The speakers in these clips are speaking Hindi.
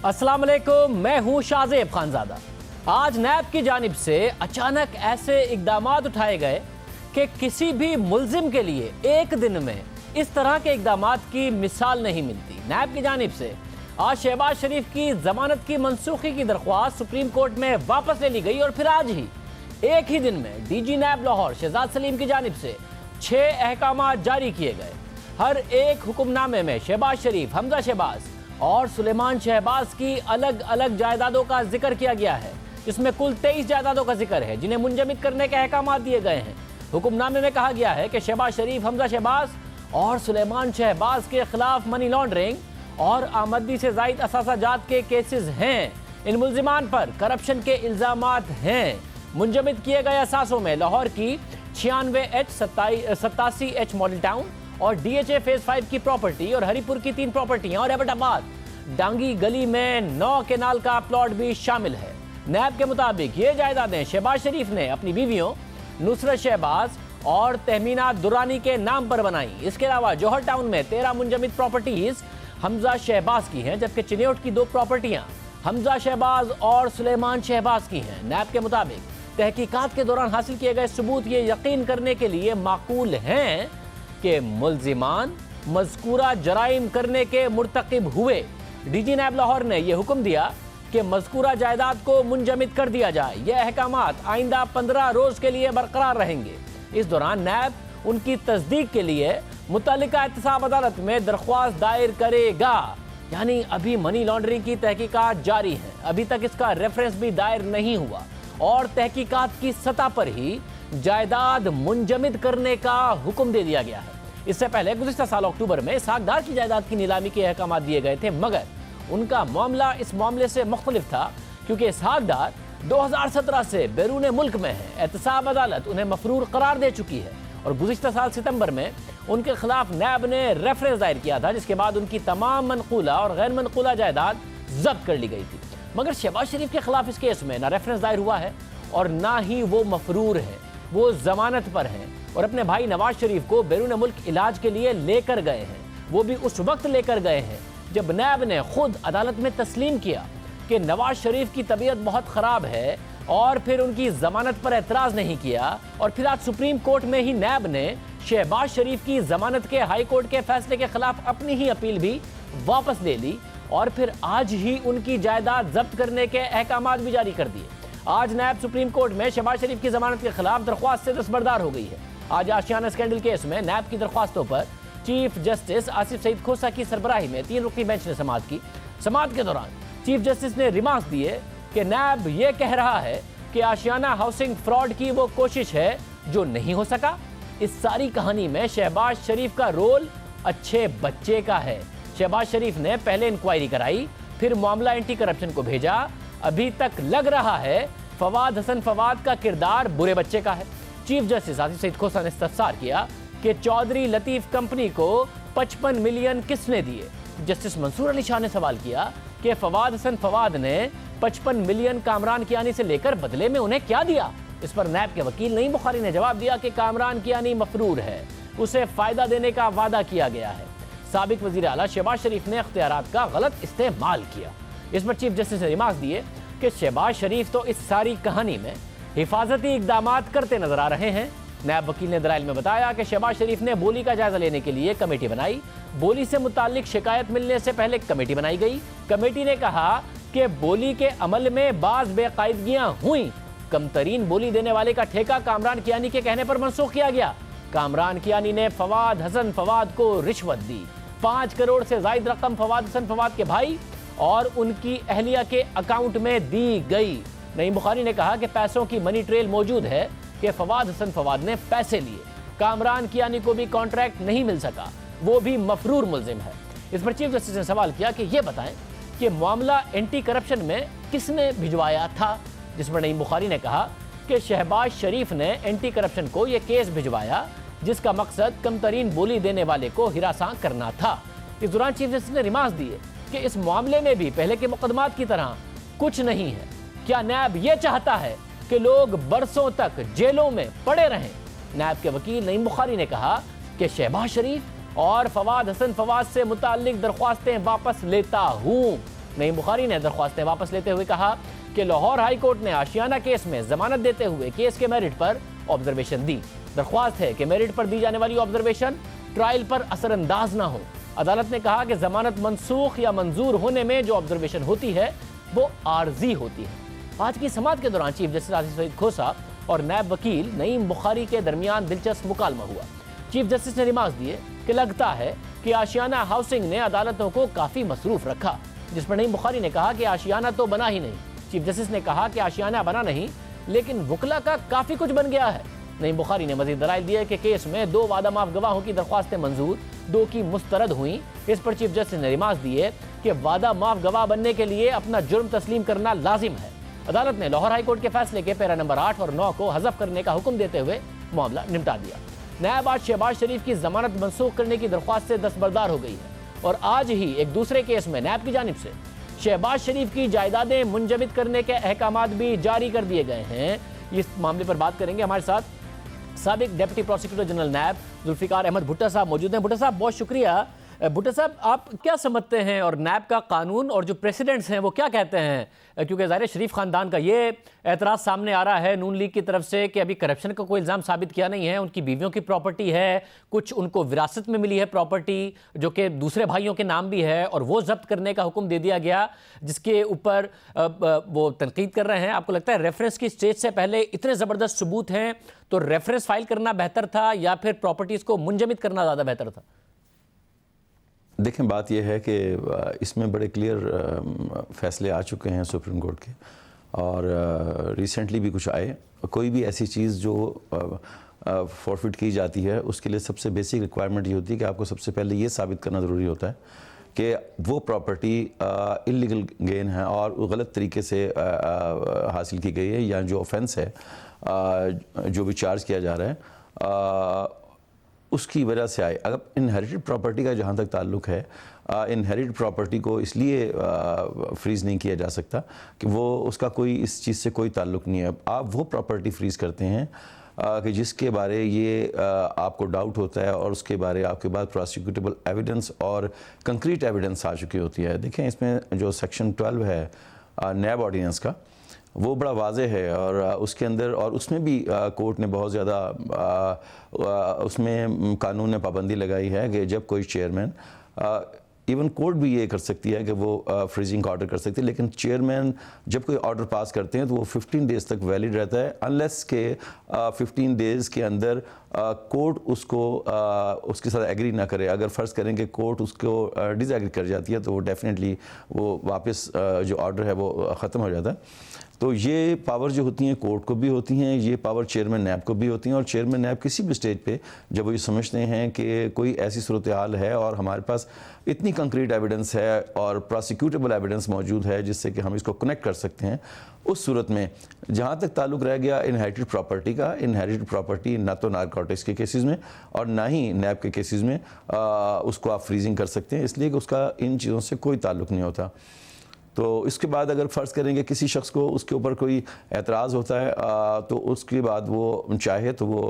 अस्सलाम वालेकुम, मैं हूं शाहजेब खानजादा। आज नैब की जानिब से अचानक ऐसे इकदामात उठाए गए कि किसी भी मुल्जिम के लिए एक दिन में इस तरह के इकदामात की मिसाल नहीं मिलती। नैब की जानिब से आज शहबाज शरीफ की जमानत की मनसूखी की दरख्वास्त सुप्रीम कोर्ट में वापस ले ली गई और फिर आज ही एक ही दिन में डीजी नैब लाहौर शहजाद सलीम की जानिब से 6 अहकामात जारी किए गए। हर एक हुक्मनामे में शहबाज शरीफ, हमजा शहबाज और सुलेमान शहबाज की अलग अलग जायदादों का जिक्र किया गया है, जिसमें कुल 23 जायदादों का जिक्र है जिन्हें मुंजमद करने के अहकामात दिए गए हैं। हुक्मनामे में कहा गया है कि शहबाज शरीफ, हमजा शहबाज और सुलेमान शहबाज के खिलाफ मनी लॉन्ड्रिंग और आमदनी से जायद असासाजात के केसेस हैं। इन मुल्जिमान पर करप्शन के इल्जामात हैं। मुंजमद किए गए असासों में लाहौर की 96H 87H मॉडल टाउन और DHA फेज 5 की प्रॉपर्टी और हरीपुर की 3 प्रॉपर्टियां और एबटाबाद डांगी गली में 9 केनाल का प्लॉट भी शामिल है। नैब के मुताबिक ये जायदादें शहबाज शरीफ ने अपनी बीवियों नुसरत शहबाज और तहमीना दुरानी के नाम पर बनाई। इसके अलावा जौहर टाउन में 13 मुंजमद प्रॉपर्टीज हमजा शहबाज की हैं, जबकि चिन्योट की 2 प्रॉपर्टियां हमजा शहबाज और सुलेमान शहबाज की हैं। नैब के मुताबिक तहकीकात के दौरान हासिल किए गए सबूत ये यकीन करने के लिए माकूल हैं कि मुल्जिमान मज़कूरा जराइम करने के मुर्तकिब हुए। डीजी नैब लाहौर ने यह हुक्म दिया कि मज़कूरा जायदाद को मुंजमद कर दिया जाए। यह अहकामात आइंदा 15 रोज के लिए बरकरार रहेंगे। इस दौरान नैब उनकी तस्दीक के लिए मुतल्लिका एहतसाब अदालत में दरख्वास्त दायर करेगा। यानी अभी मनी लॉन्ड्रिंग की तहकीकात जारी है, अभी तक इसका रेफरेंस भी दायर नहीं हुआ और तहकीकात की सतह पर ही जायदाद मुंजमद करने का हुक्म दे दिया गया है। इससे पहले गुज़िश्ता साल अक्टूबर में इसहाकडार की जायदाद की नीलामी के अहकामात दिए गए थे, मगर उनका मामला इस मामले से मुख्तलिफ था क्योंकि इसहाकडार 2017 से बैरून मुल्क में है। एहतसाब अदालत उन्हें मफरूर करार दे चुकी है और गुज़िश्ता साल सितंबर में उनके खिलाफ नैब ने रेफरेंस दायर किया था, जिसके बाद उनकी तमाम मनकूला और गैर मनकूला जायदाद जब्त कर ली गई थी। मगर शहबाज शरीफ के खिलाफ इस केस में ना रेफरेंस दायर हुआ है और ना ही वो मफरूर है, वो जमानत पर हैं और अपने भाई नवाज शरीफ को बैरून मुल्क इलाज के लिए लेकर गए हैं। वो भी उस वक्त लेकर गए हैं जब नैब ने खुद अदालत में तस्लीम किया कि नवाज शरीफ की तबीयत बहुत ख़राब है और फिर उनकी जमानत पर एतराज़ नहीं किया। और फिर आज सुप्रीम कोर्ट में ही नैब ने शहबाज शरीफ की जमानत के हाई कोर्ट के फैसले के खिलाफ अपनी ही अपील भी वापस ले ली और फिर आज ही उनकी जायदाद जब्त करने के अहकामात भी जारी कर दिए। आज नैब सुप्रीम कोर्ट में शहबाज शरीफ की जमानत के खिलाफ दरख्वास्त से दस्तबरदार हो गई है। आज आशियाना स्कैंडल केस में नैब की दरख्वास्तों पर चीफ जस्टिस आसिफ सईद खोसा की सरबराही में 3 रुकनी बेंच ने समाअत की। समाअत के दौरान चीफ जस्टिस ने रिमार्क्स दिए कि नैब ये कह रहा है कि आशियाना हाउसिंग फ्रॉड की वो कोशिश है जो नहीं हो सका। इस सारी कहानी में शहबाज शरीफ का रोल अच्छे बच्चे का है। शहबाज शरीफ ने पहले इंक्वायरी कराई, फिर मामला एंटी करप्शन को भेजा। अभी तक लग रहा है फवाद हसन फवाद का किरदार बुरे बच्चे का है। चीफ जस्टिस आसिफ सईद खोसा ने इस्तफसार किया कि चौधरी लतीफ कंपनी को 55 मिलियन किसने दिए। जस्टिस मंसूर अली शाह ने सवाल किया कि फवाद हसन फवाद ने 55 मिलियन कामरान कियानी से लेकर बदले में उन्हें क्या दिया। इस पर नैब के वकील नईम बुखारी ने जवाब दिया कि कामरान कियानी मफरूर है, उसे फायदा देने का वादा किया गया है। साबिक वजीर आला शहबाज शरीफ ने इख्तियारात का गलत इस्तेमाल किया। इस पर चीफ जस्टिस ने रिमार्क्स दिए कि शहबाज शरीफ तो इस सारी कहानी में हिफाजती इकदामात करते नजर आ रहे हैं। नैब वकील ने दलाइल में बताया कि शहबाज शरीफ ने बोली का जायजा लेने के लिए कमेटी बनाई। बोली से मुताल्लिक शिकायत मिलने से पहले कमेटी बनाई गई। कमेटी ने कहा कि बोली के अमल में बाज बेकायदगियां हुई। कमतरीन बोली देने वाले का ठेका कामरान कियानी के कहने पर मनसूख किया गया। कामरान कियानी ने फवाद हसन फवाद को रिश्वत दी। 5 करोड़ से ज्यादा रकम फवाद हसन फवाद के भाई और उनकी अहलिया के अकाउंट में दी गई। नईम बुखारी ने कहा कि पैसों की मनी ट्रेल मौजूद है कि फवाद हसन फवाद ने पैसे लिए। कामरान कियानी को भी कॉन्ट्रैक्ट नहीं मिल सका, वो भी मफरूर मुल्जिम है। इस पर चीफ जस्टिस ने सवाल किया कि ये बताएं कि मामला एंटी करप्शन में किसने भिजवाया था, जिस पर नईम बुखारी ने कहा कि शहबाज शरीफ ने एंटी करप्शन को यह केस भिजवाया जिसका मकसद कमतरीन बोली देने वाले को हिरासां करना था। इस दौरान चीफ जस्टिस ने रिमार्क्स दिए कि इस मामले में भी पहले के मुकदमात की तरह कुछ नहीं है। क्या नैब ये चाहता है कि लोग बरसों तक जेलों में पड़े रहें? नैब के वकील नईम बुखारी ने कहा कि शहबाज शरीफ और फवाद हसन फवाद से मुताल्लिक दरख्वास्तें वापस लेता हूँ। नईम बुखारी ने दरख्वास्तें वापस लेते हुए कहा कि लाहौर हाई कोर्ट ने आशियाना केस में जमानत देते हुए केस के मेरिट पर ऑब्जर्वेशन दी। दरख्वास्त है कि मेरिट पर दी जाने वाली ऑब्जर्वेशन ट्रायल पर असरअंदाज ना हो। अदालत ने कहा कि जमानत मनसूख या मंजूर होने में जो ऑब्जर्वेशन होती है वो आर्जी होती है। आज की समाअत के दौरान चीफ जस्टिस आसिफ सईद खोसा और नायब वकील नईम बुखारी के दरमियान दिलचस्प मुकालमा हुआ। चीफ जस्टिस ने रिमार्क दिए कि लगता है कि आशियाना हाउसिंग ने अदालतों को काफी मसरूफ रखा, जिस पर नईम बुखारी ने कहा कि आशियाना तो बना ही नहीं। चीफ जस्टिस ने कहा कि आशियाना बना नहीं लेकिन वकला का काफी कुछ बन गया है। नईम बुखारी ने मजीद दलाइल दिए कि केस में 2 वादा माफ गवाहों की दरख्वास्तें मंजूर, 2 की मुस्तरद हुई। इस पर चीफ जस्टिस ने रिमार्क दिए कि वादा माफ गवाह बनने के लिए अपना जुर्म तस्लीम करना लाजिम है। अदालत ने लाहौर हाई कोर्ट के फैसले के पैरा नंबर 8 और 9 को हज़फ करने का हुक्म देते हुए मामला निपटा दिया। नायब आज शहबाज शरीफ की जमानत मनसूख करने की दरख्वास्त से दस्तबरदार हो गई है और आज ही एक दूसरे केस में नायब की जानिब से शहबाज शरीफ की जायदादें मुंजमद करने के अहकामात भी जारी कर दिए गए हैं। इस मामले पर बात करेंगे। हमारे साथ साबिक डिप्टी प्रोसिक्यूटर जनरल नायब जुल्फिकार अहमद भुट्टा साहब मौजूद हैं। भुट्टा साहब बहुत शुक्रिया। भुट्टा साहब, आप क्या समझते हैं और नायब का कानून और जो प्रेसिडेंट्स हैं वो क्या कहते हैं? क्योंकि ज़ाहिर शरीफ ख़ानदान का ये एतराज़ सामने आ रहा है नून लीग की तरफ से कि अभी करप्शन का कोई इल्ज़ाम साबित किया नहीं है, उनकी बीवियों की प्रॉपर्टी है, कुछ उनको विरासत में मिली है प्रॉपर्टी जो कि दूसरे भाइयों के नाम भी है और वो जब्त करने का हुक्म दे दिया गया, जिसके ऊपर वो तनकीद कर रहे हैं। आपको लगता है रेफरेंस की स्टेज से पहले इतने ज़बरदस्त सबूत हैं तो रेफरेंस फाइल करना बेहतर था या फिर प्रॉपर्टीज़ को मुंजमद करना ज़्यादा बेहतर था? देखें, बात यह है कि इसमें बड़े क्लियर फैसले आ चुके हैं सुप्रीम कोर्ट के और रिसेंटली भी कुछ आए। कोई भी ऐसी चीज़ जो फॉरफिट की जाती है उसके लिए सबसे बेसिक रिक्वायरमेंट ये होती है कि आपको सबसे पहले ये साबित करना ज़रूरी होता है कि वो प्रॉपर्टी इलीगल गेन है और गलत तरीके से हासिल की गई है या जो ऑफेंस है जो भी चार्ज किया जा रहा है उसकी वजह से आए। अगर इनहेरिटेड प्रॉपर्टी का जहाँ तक ताल्लुक़ है, इनहेरिटेड प्रॉपर्टी को इसलिए फ्रीज़ नहीं किया जा सकता कि वो उसका कोई इस चीज़ से कोई ताल्लुक़ नहीं है। आप वो प्रॉपर्टी फ्रीज़ करते हैं कि जिसके बारे ये आपको डाउट होता है और उसके बारे आपके पास प्रोसिक्यूटेबल एविडेंस और कंक्रीट एविडेंस आ चुकी होती है। देखें, इसमें जो सेक्शन 12 है नैब ऑर्डिनेंस का, वो बड़ा वाज़ेह है और उसके अंदर और उसमें भी कोर्ट ने बहुत ज़्यादा उसमें कानून ने पाबंदी लगाई है कि जब कोई चेयरमैन, इवन कोर्ट भी ये कर सकती है कि वो फ्रीजिंग का ऑर्डर कर सकती है, लेकिन चेयरमैन जब कोई ऑर्डर पास करते हैं तो वो 15 डेज़ तक वैलिड रहता है अनलेस के 15 डेज़ के अंदर कोर्ट उसको उसके साथ एग्री ना करे। अगर फ़र्ज़ करें कि कोर्ट उसको डिसएग्री कर जाती है तो वो डेफिनेटली वो वापस जो ऑर्डर है वो ख़त्म हो जाता है। तो ये पावर जो होती हैं कोर्ट को भी होती हैं, ये पावर चेयरमैन नैब को भी होती हैं और चेयरमैन नैब किसी भी स्टेज पे जब वो ये समझते हैं कि कोई ऐसी सूरत हाल है और हमारे पास इतनी कंक्रीट एविडेंस है और प्रोसिक्यूटेबल एविडेंस मौजूद है जिससे कि हम इसको कनेक्ट कर सकते हैं, उस सूरत में जहाँ तक ताल्लुक़ रह गया इनहेरिटेड प्रॉपर्टी का, इनहेरिटेड प्रॉपर्टी ना तो नारकोटिक्स के केसेस में और ना ही नैब के केसेस में उसको आप फ्रीजिंग कर सकते हैं, इसलिए कि उसका इन चीज़ों से कोई ताल्लुक़ नहीं होता। तो इसके बाद अगर फ़र्ज़ करेंगे किसी शख्स को उसके ऊपर कोई एतराज़ होता है तो उसके बाद वो चाहे तो वो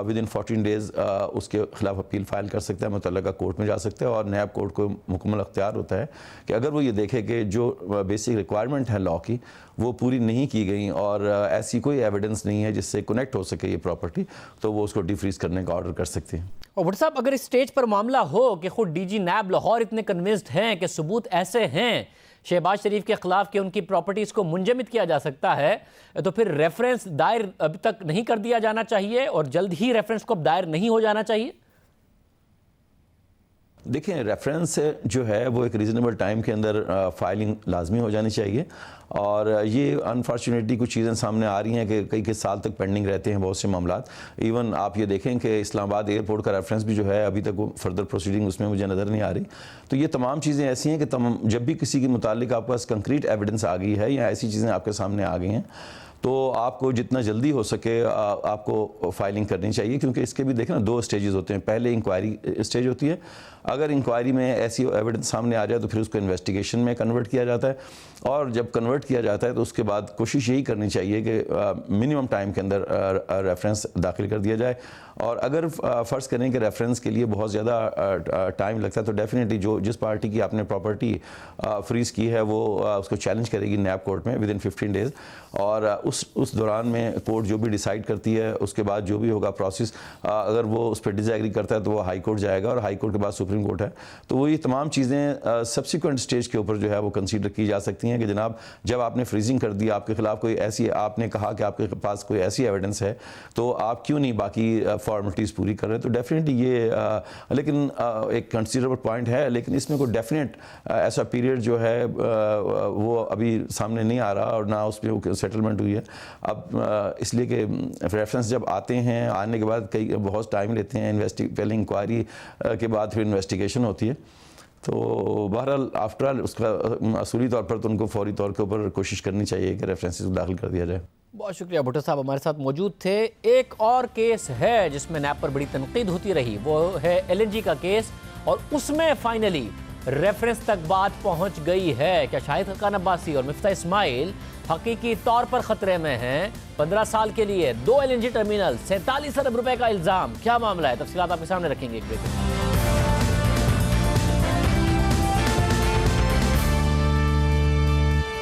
विदिन 14 डेज़ उसके ख़िलाफ़ अपील फ़ाइल कर सकता है, मुतल्लिका कोर्ट में जा सकता है और नैब कोर्ट को मुकम्मल अख्तियार होता है कि अगर वो ये देखे कि जो बेसिक रिक्वायरमेंट है लॉ की वो पूरी नहीं की गई और ऐसी कोई एविडेंस नहीं है जिससे कनेक्ट हो सके ये प्रॉपर्टी, तो वो उसको डिफ्रीज़ करने का ऑर्डर कर सकते हैं। और भुट्टा साहब, अगर इस स्टेज पर मामला हो कि खुद डीजी नैब लाहौर इतने कन्विंस्ड हैं कि सबूत ऐसे हैं शहबाज शरीफ के खिलाफ कि उनकी प्रॉपर्टीज़ को मुंजमद किया जा सकता है, तो फिर रेफरेंस दायर अभी तक नहीं कर दिया जाना चाहिए और जल्द ही रेफरेंस को अब दायर नहीं हो जाना चाहिए? देखें, रेफरेंस जो है वो एक रीज़नेबल टाइम के अंदर फाइलिंग लाजमी हो जानी चाहिए और ये अनफॉर्चुनेटली कुछ चीज़ें सामने आ रही हैं कि कई साल तक पेंडिंग रहते हैं बहुत से मामलात। इवन आप ये देखें कि इस्लामाबाद एयरपोर्ट का रेफरेंस भी जो है अभी तक वो फर्दर प्रोसीडिंग उसमें मुझे नज़र नहीं आ रही। तो ये तमाम चीज़ें ऐसी हैं कि जब भी किसी के मुतालिक आपके पास कंक्रीट एविडेंस आ गई है या ऐसी चीज़ें आपके सामने आ गई हैं तो आपको जितना जल्दी हो सके आपको फाइलिंग करनी चाहिए, क्योंकि इसके भी देखें ना 2 स्टेजेस होते हैं। पहले इंक्वायरी स्टेज होती है, अगर इंक्वायरी में ऐसी एविडेंस सामने आ जाए तो फिर उसको इन्वेस्टिगेशन में कन्वर्ट किया जाता है, और जब कन्वर्ट किया जाता है तो उसके बाद कोशिश यही करनी चाहिए कि मिनिमम टाइम के अंदर रेफरेंस दाखिल कर दिया जाए। और अगर फ़र्ज़ करें कि रेफरेंस के लिए बहुत ज़्यादा टाइम लगता है तो डेफिनेटली जिस पार्टी की आपने प्रॉपर्टी फ्रीज़ की है वो उसको चैलेंज करेगी नैब कोर्ट में विदिन 15 डेज़, और उस दौरान में कोर्ट जो भी डिसाइड करती है उसके बाद जो भी होगा प्रोसेस, अगर वो उस पर डिसएग्री करता है तो वो हाई कोर्ट जाएगा, और हाई कोर्ट के बाद सुप्रीम कोर्ट है। तो वो ये तमाम चीज़ें सब्सिक्वेंट स्टेज के ऊपर जो है वो कंसीडर की जा सकती हैं कि जनाब जब आपने फ्रीजिंग कर दी, आपके खिलाफ कोई ऐसी, आपने कहा कि आपके पास कोई ऐसी एविडेंस है, तो आप क्यों नहीं बाकी फॉर्मेलिटीज़ पूरी कर रहे हैं। तो डेफिनेटली ये लेकिन एक कंसीडरेबल पॉइंट है, लेकिन इसमें कोई डेफिनेट ऐसा पीरियड जो है वो अभी सामने नहीं आ रहा, और ना उसमें सेटलमेंट हुई है। अब इसलिए कि रेफरेंस जब आते हैं, आने के बाद कई बहुत टाइम लेते हैं, पहले इंक्वायरी के बाद फिर इन्वेस्टिगेशन होती है। तो बहरहाल आफ्टर ऑल उसका असूली तौर पर तो उनको फौरी तौर के ऊपर कोशिश करनी चाहिए कि रेफरेंसेस दाखिल कर दिया जाए। बहुत शुक्रिया भुट्टो साहब, हमारे साथ मौजूद थे। एक और केस है जिसमें नैब पर बड़ी तनकीद होती रही, वो है LNG का केस, और उसमें फाइनली रेफरेंस तक बात पहुंच गई है। क्या शाहिद खान अब्बासी और मिफ्ता इस्माइल हकीकी तौर पर खतरे में हैं? 15 साल के लिए 2 LNG टर्मिनल, 47 अरब रुपए का इल्जाम, क्या मामला है? तफसीलात आपके सामने रखेंगे एक ब्रेक।